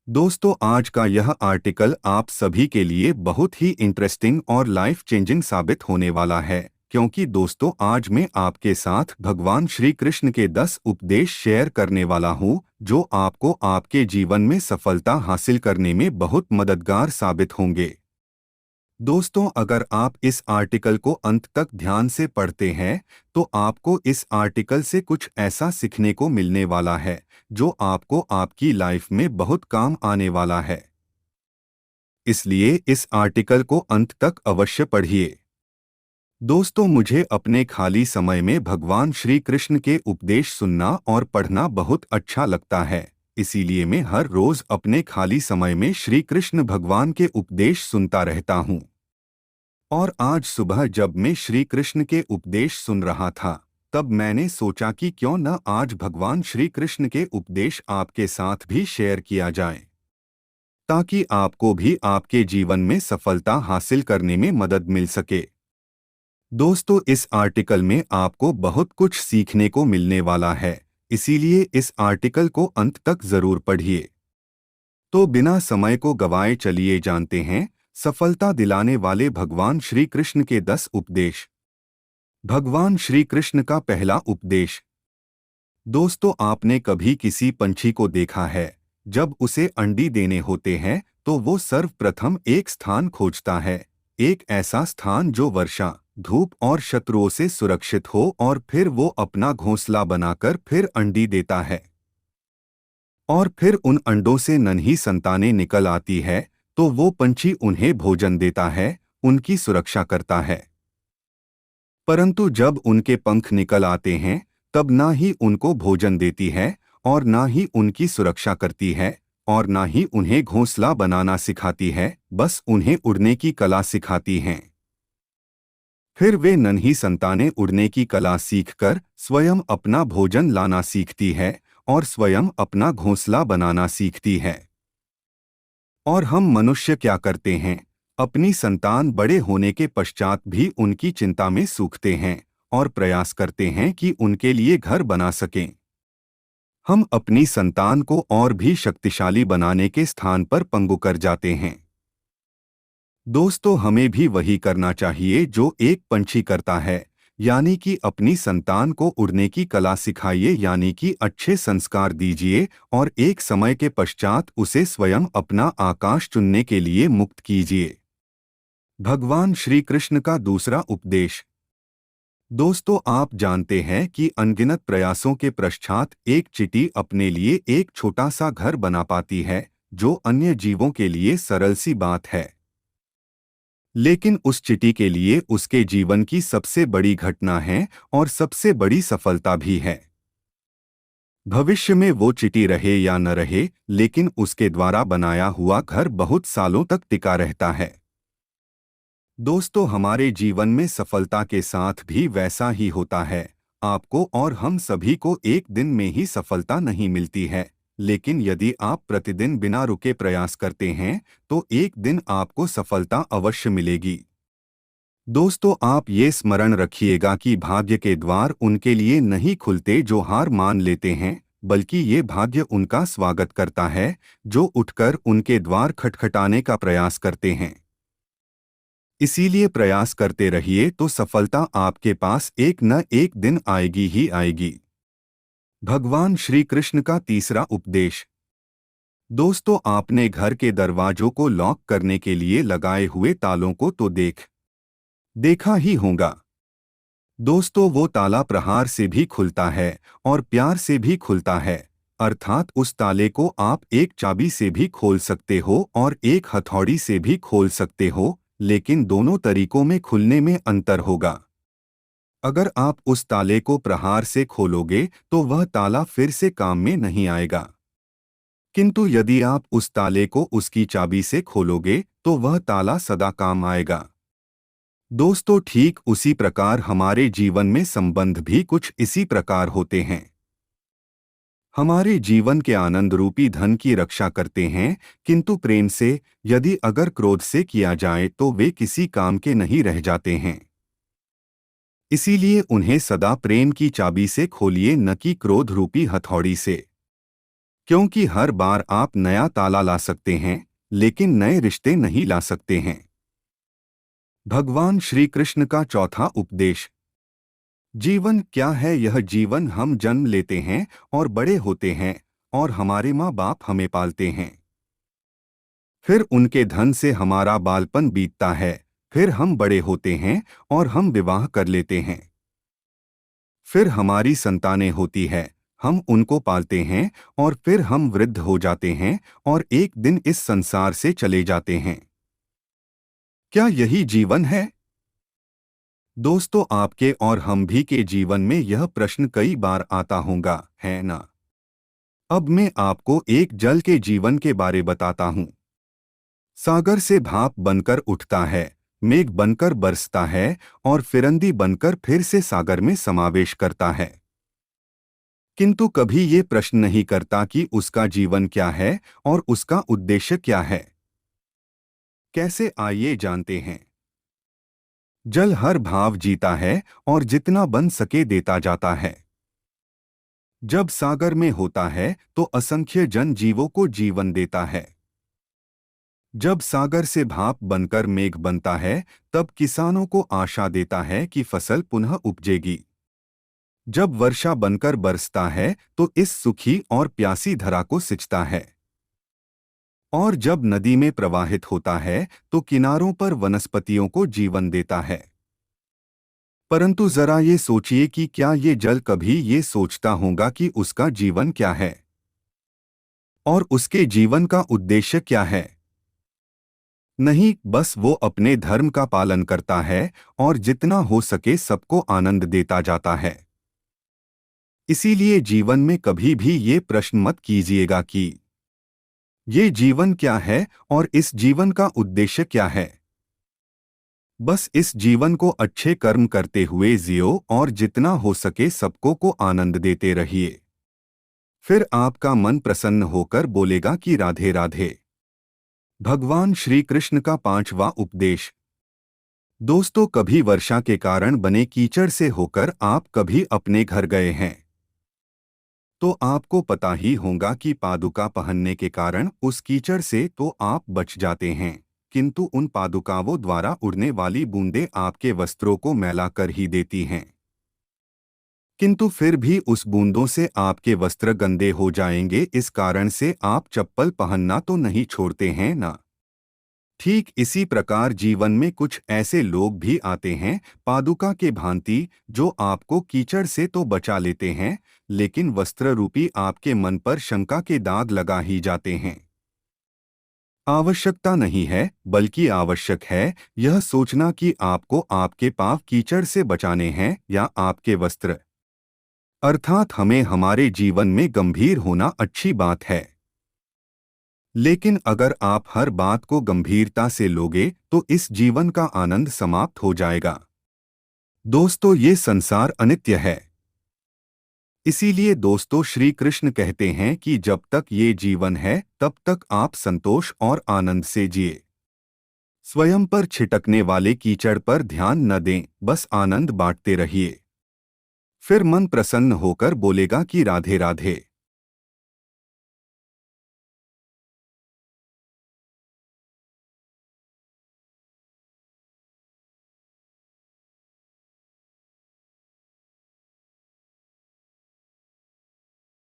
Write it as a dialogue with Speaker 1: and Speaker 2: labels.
Speaker 1: दोस्तों, आज का यह आर्टिकल आप सभी के लिए बहुत ही इंटरेस्टिंग और लाइफ चेंजिंग साबित होने वाला है, क्योंकि दोस्तों आज मैं आपके साथ भगवान श्री कृष्ण के 10 उपदेश शेयर करने वाला हूँ जो आपको आपके जीवन में सफलता हासिल करने में बहुत मददगार साबित होंगे। दोस्तों, अगर आप इस आर्टिकल को अंत तक ध्यान से पढ़ते हैं तो आपको इस आर्टिकल से कुछ ऐसा सीखने को मिलने वाला है जो आपको आपकी लाइफ में बहुत काम आने वाला है। इसलिए इस आर्टिकल को अंत तक अवश्य पढ़िए। दोस्तों, मुझे अपने खाली समय में भगवान श्री कृष्ण के उपदेश सुनना और पढ़ना बहुत अच्छा लगता है। इसीलिए मैं हर रोज अपने खाली समय में श्री कृष्ण भगवान के उपदेश सुनता रहता हूँ। और आज सुबह जब मैं श्री कृष्ण के उपदेश सुन रहा था, तब मैंने सोचा कि क्यों न आज भगवान श्री कृष्ण के उपदेश आपके साथ भी शेयर किया जाए, ताकि आपको भी आपके जीवन में सफलता हासिल करने में मदद मिल सके। दोस्तों, इस आर्टिकल में आपको बहुत कुछ सीखने को मिलने वाला है, इसीलिए इस आर्टिकल को अंत तक जरूर पढ़िए। तो बिना समय को गवाए चलिए जानते हैं सफलता दिलाने वाले भगवान श्री कृष्ण के 10 उपदेश। भगवान श्री कृष्ण का पहला उपदेश। दोस्तों, आपने कभी किसी पंछी को देखा है? जब उसे अंडी देने होते हैं तो वो सर्वप्रथम एक स्थान खोजता है, एक ऐसा स्थान जो वर्षा, धूप और शत्रुओं से सुरक्षित हो, और फिर वो अपना घोंसला बनाकर फिर अंडी देता है। और फिर उन अंडों से नन्ही संतानें निकल आती है, तो वो पंछी उन्हें भोजन देता है, उनकी सुरक्षा करता है। परंतु जब उनके पंख निकल आते हैं, तब ना ही उनको भोजन देती है, और ना ही उनकी सुरक्षा करती है, और ना ही उन्हें घोंसला बनाना सिखाती है, बस उन्हें उड़ने की कला सिखाती हैं। फिर वे नन्ही संतानें उड़ने की कला सीखकर स्वयं अपना भोजन लाना सीखती है और स्वयं अपना घोंसला बनाना सीखती है। और हम मनुष्य क्या करते हैं? अपनी संतान बड़े होने के पश्चात भी उनकी चिंता में सूखते हैं और प्रयास करते हैं कि उनके लिए घर बना सकें। हम अपनी संतान को और भी शक्तिशाली बनाने के स्थान पर पंगु कर जाते हैं। दोस्तों, हमें भी वही करना चाहिए जो एक पंछी करता है, यानी कि अपनी संतान को उड़ने की कला सिखाइए, यानी कि अच्छे संस्कार दीजिए और एक समय के पश्चात उसे स्वयं अपना आकाश चुनने के लिए मुक्त कीजिए। भगवान श्री कृष्ण का दूसरा उपदेश। दोस्तों, आप जानते हैं कि अनगिनत प्रयासों के पश्चात एक चींटी अपने लिए एक छोटा सा घर बना पाती है, जो अन्य जीवों के लिए सरल सी बात है। लेकिन उस चींटी के लिए उसके जीवन की सबसे बड़ी घटना है और सबसे बड़ी सफलता भी है। भविष्य में वो चींटी रहे या न रहे, लेकिन उसके द्वारा बनाया हुआ घर बहुत सालों तक टिका रहता है। दोस्तों, हमारे जीवन में सफलता के साथ भी वैसा ही होता है। आपको और हम सभी को एक दिन में ही सफलता नहीं मिलती है, लेकिन यदि आप प्रतिदिन बिना रुके प्रयास करते हैं तो एक दिन आपको सफलता अवश्य मिलेगी। दोस्तों, आप ये स्मरण रखिएगा कि भाग्य के द्वार उनके लिए नहीं खुलते जो हार मान लेते हैं, बल्कि ये भाग्य उनका स्वागत करता है जो उठकर उनके द्वार खटखटाने का प्रयास करते हैं। इसीलिए प्रयास करते रहिए तो सफलता आपके पास एक न एक दिन आएगी ही आएगी। भगवान श्री कृष्ण का तीसरा उपदेश। दोस्तों, आपने घर के दरवाजों को लॉक करने के लिए लगाए हुए तालों को तो देखा ही होगा। दोस्तों, वो ताला प्रहार से भी खुलता है और प्यार से भी खुलता है, अर्थात उस ताले को आप एक चाबी से भी खोल सकते हो और एक हथौड़ी से भी खोल सकते हो, लेकिन दोनों तरीकों में खुलने में अंतर होगा। अगर आप उस ताले को प्रहार से खोलोगे तो वह ताला फिर से काम में नहीं आएगा, किंतु यदि आप उस ताले को उसकी चाबी से खोलोगे तो वह ताला सदा काम आएगा। दोस्तों, ठीक उसी प्रकार हमारे जीवन में संबंध भी कुछ इसी प्रकार होते हैं। हमारे जीवन के आनंद रूपी धन की रक्षा करते हैं, किंतु प्रेम से, यदि अगर क्रोध से किया जाए तो वे किसी काम के नहीं रह जाते हैं। इसीलिए उन्हें सदा प्रेम की चाबी से खोलिए, न कि क्रोध रूपी हथौड़ी से। क्योंकि हर बार आप नया ताला ला सकते हैं, लेकिन नए रिश्ते नहीं ला सकते हैं। भगवान श्री कृष्ण का चौथा उपदेश। जीवन क्या है? यह जीवन हम जन्म लेते हैं और बड़े होते हैं और हमारे माँ बाप हमें पालते हैं। फिर उनके धन से हमारा बालपन बीतता है। फिर हम बड़े होते हैं और हम विवाह कर लेते हैं। फिर हमारी संतानें होती है, हम उनको पालते हैं और फिर हम वृद्ध हो जाते हैं और एक दिन इस संसार से चले जाते हैं। क्या यही जीवन है? दोस्तों, आपके और हम भी के जीवन में यह प्रश्न कई बार आता होगा, है ना? अब मैं आपको एक जल के जीवन के बारे बताता हूँ। सागर से भाप बनकर उठता है, मेघ बनकर बरसता है और फिरंदी बनकर फिर से सागर में समावेश करता है। किंतु कभी ये प्रश्न नहीं करता कि उसका जीवन क्या है और उसका उद्देश्य क्या है। कैसे, आइए जानते हैं। जल हर भाव जीता है और जितना बन सके देता जाता है। जब सागर में होता है तो असंख्य जन जीवों को जीवन देता है। जब सागर से भाप बनकर मेघ बनता है, तब किसानों को आशा देता है कि फसल पुनः उपजेगी। जब वर्षा बनकर बरसता है तो इस सुखी और प्यासी धरा को सिंचता है। और जब नदी में प्रवाहित होता है तो किनारों पर वनस्पतियों को जीवन देता है। परंतु जरा ये सोचिए कि क्या ये जल कभी ये सोचता होगा कि उसका जीवन क्या है और उसके जीवन का उद्देश्य क्या है? नहीं, बस वो अपने धर्म का पालन करता है और जितना हो सके सबको आनंद देता जाता है। इसीलिए जीवन में कभी भी ये प्रश्न मत कीजिएगा कि ये जीवन क्या है और इस जीवन का उद्देश्य क्या है। बस इस जीवन को अच्छे कर्म करते हुए जियो और जितना हो सके सबको को आनंद देते रहिए। फिर आपका मन प्रसन्न होकर बोलेगा कि राधे राधे। भगवान श्री कृष्ण का पांचवा उपदेश। दोस्तों, कभी वर्षा के कारण बने कीचड़ से होकर आप कभी अपने घर गए हैं तो आपको पता ही होगा कि पादुका पहनने के कारण उस कीचड़ से तो आप बच जाते हैं, किंतु उन पादुकाओं द्वारा उड़ने वाली बूंदें आपके वस्त्रों को मैला कर ही देती हैं। किंतु फिर भी उस बूंदों से आपके वस्त्र गंदे हो जाएंगे, इस कारण से आप चप्पल पहनना तो नहीं छोड़ते हैं ना। ठीक इसी प्रकार जीवन में कुछ ऐसे लोग भी आते हैं पादुका के भांति, जो आपको कीचड़ से तो बचा लेते हैं, लेकिन वस्त्र रूपी आपके मन पर शंका के दाग लगा ही जाते हैं। आवश्यकता नहीं है, बल्कि आवश्यक है यह सोचना कि आपको आपके पाप कीचड़ से बचाने हैं या आपके वस्त्र। अर्थात हमें हमारे जीवन में गंभीर होना अच्छी बात है, लेकिन अगर आप हर बात को गंभीरता से लोगे तो इस जीवन का आनंद समाप्त हो जाएगा। दोस्तों, ये संसार अनित्य है। इसीलिए दोस्तों, श्री कृष्ण कहते हैं कि जब तक ये जीवन है तब तक आप संतोष और आनंद से जिए। स्वयं पर छिटकने वाले कीचड़ पर ध्यान न दें, बस आनंद बांटते रहिए। फिर मन प्रसन्न होकर बोलेगा कि राधे राधे।